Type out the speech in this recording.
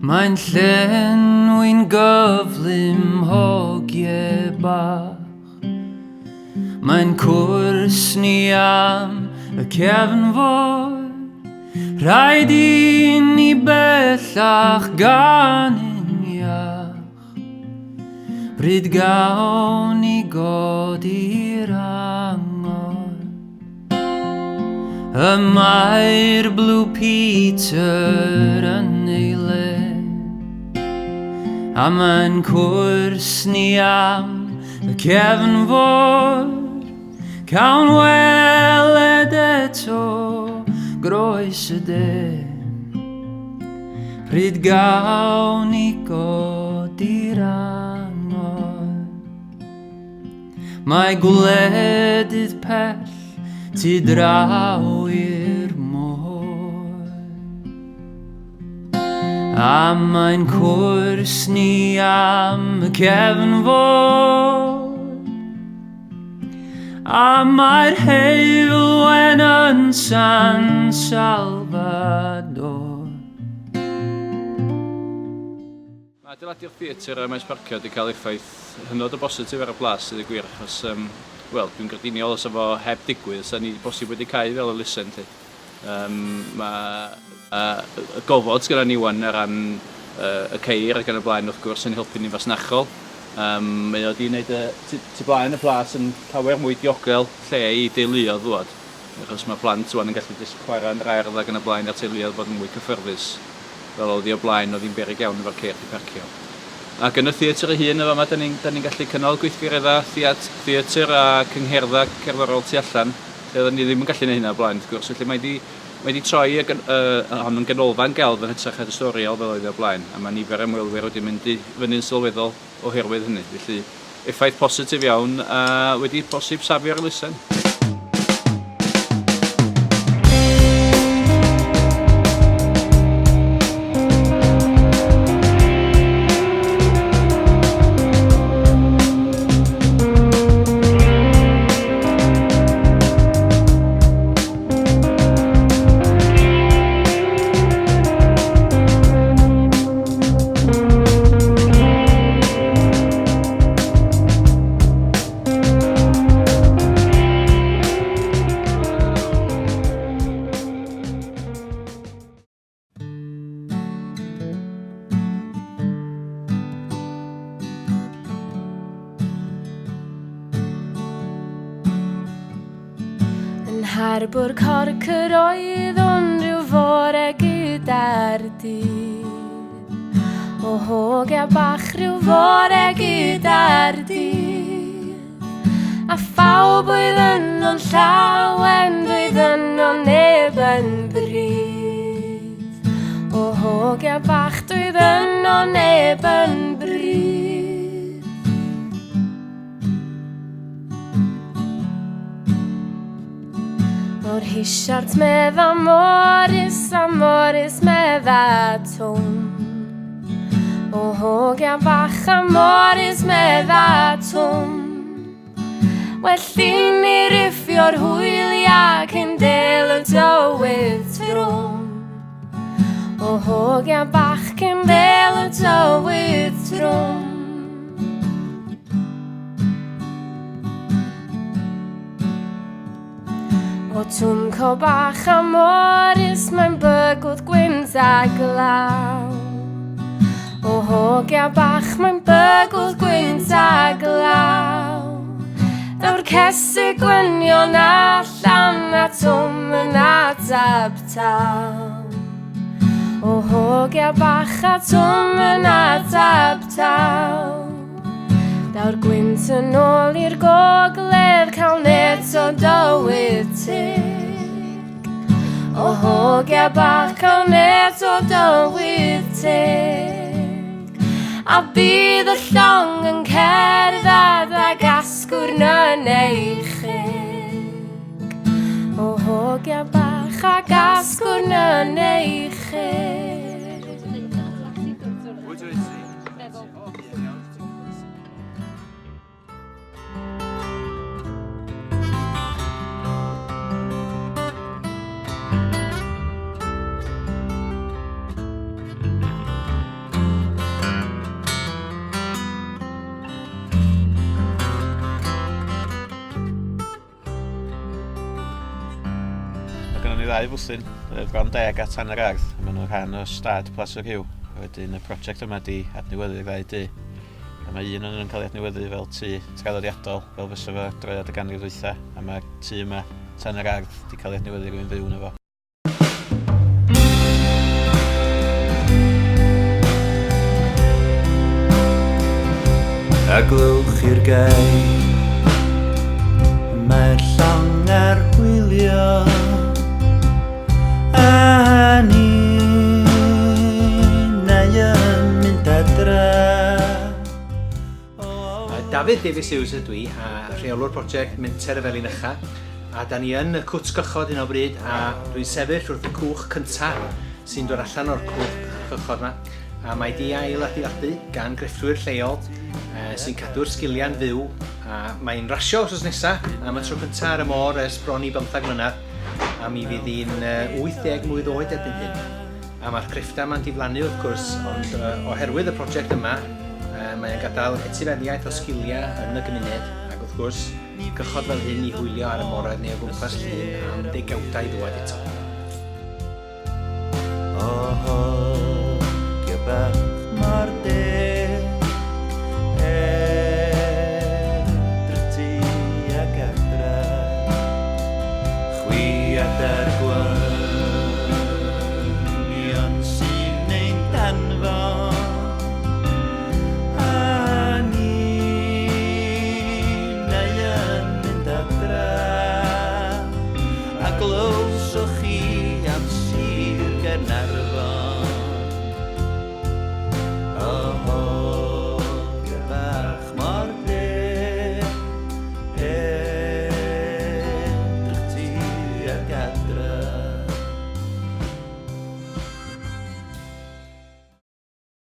Mae'n llenwi'n gyflym hogie bach. Mae'n cwrs ni am y cefnfor. Rhaid i ni bellach gan uniach. Bryd gawn ni godi'r angor. Y mae'r Blue Peter yn ei le. A mae'n cwrs ni am y cefnfor. Cawn weled eto groes y de. Pryd gawn ni godi'r angor. Mae gwledydd pell tu draw i'r môr. A mae'n cwrs ni am y cefnfor. A mae'r heulwen yn San Salvador. Mae adeiladu'r theatr ym Maes Parcio wedi cael effaith hynod o bositif ar y blas, sydd y gwir, achos dwi'n grediniol os efo heb digwydd, sa'n ni bosib wedi cael fel y lusen. Mae y gofod gyda ni wan ar ran y ceir ac yn y blaen wrth gwrs yn helpu ni fasnachol. Mae o wedi gwneud tu blaen y plas yn llawer mwy diogel lle i deuluodd ddod. Achos mae plant wan yn gallu chwarae yn yr ardd ac yn y blaen ar teuluodd bod yn mwy cyffyrddus. Fel oedd hi o blaen, oedd hi'n beryg iawn efo'r ceir di parcio. Ac yn y theatr ei hun efo yma, da ni'n gallu cynnal gweithgareddau theatr a cyngherdda cerddorol tu allan. Lle oedden ni ddim yn gallu gwneud hynna o blaen, wrth gwrs. Felly mae wedi troi hon yn ganolfan gelf yn hytrach at ystoriol fel oedd o blaen. A mae nifer ymwelwyr wedi mynd i fyny'n sylweddol oherwydd hynny. Felly effaith positif iawn a wedi posib safio'r lusen. Harbwr corc yr oedd o'n rhyw fore gyda'r dydd. O hogia bach rhyw fore gyda'r dydd. A phawb oedd yno'n llawen, doedd yno'n neb yn bryd. O hogia bach doedd yno'n neb yn bryd. O'r hisiart medda Morris a Morris medda Tom. O hogia bach a Morris medda Tom. Well i ni riffio'r hwyliau cyn del y dywydd trwm. O hogia bach cyn del y dywydd trwm. O twmco bach a Morris mae'n bygwth gwynt a glaw. O hogia bach mae'n bygwth gwynt a glaw. Daw'r cesu gwynion allan a twm yn atab taw. O hogia bach a twm yn atab taw. Daw'r gwynt yn ôl i'r gogledd cael net o dywydd tig. O hogia bach cael net o dywydd tig. A bydd y llong yn cerdded ag asgwrn yn eichig. O hogia bach ag asgwrn yn eichig. ddau bwthyn, bron 10 at Tan yr Ardd. Maen nhw'n rhan o Stad Plas y Rhyw. Wedyn y prosiect yma di adnewyddu'r ddau dŷ. A mae un o'n nhw'n cael ei adnewyddu fel tŷ traddodiadol, fel fysa fo droiad y ganrif ddwytha. A mae'r tŷ yma, Tan yr Ardd, di cael ei adnewyddu rhywun fyw na fo. A glywch i'r gai, mae'r llong ar hwylio, a ni neu yn mynd adra. Dafydd Davies Hughes ydw i, a rheolwr prosiect Menter y Felin Ucha. A da ni yn y cwt gychod hyn o bryd, a dwi'n sefyll wrth y cwch cyntaf sy'n dod allan o'r cwch gychod yma. A mae di ail adeiladu gan grefftwyr lleol sy'n cadw'r sgiliau'n fyw. A mae'n rasio os nesaf am y tro cyntaf ar y môr ers bron i 15 mlynedd. A mi fydd hi'n 80 mlwydd oed erbyn hyn. A mae'r creffta yma'n diflannu wrth gwrs, ond oherwydd y prosiect yma, mae'n gadael etifeddiaeth o sgiliau yn y gymuned. Ac wrth gwrs, gychod fel hyn i hwylio ar y morau neu o gwmpas llun am ddegawdau ddwad eto.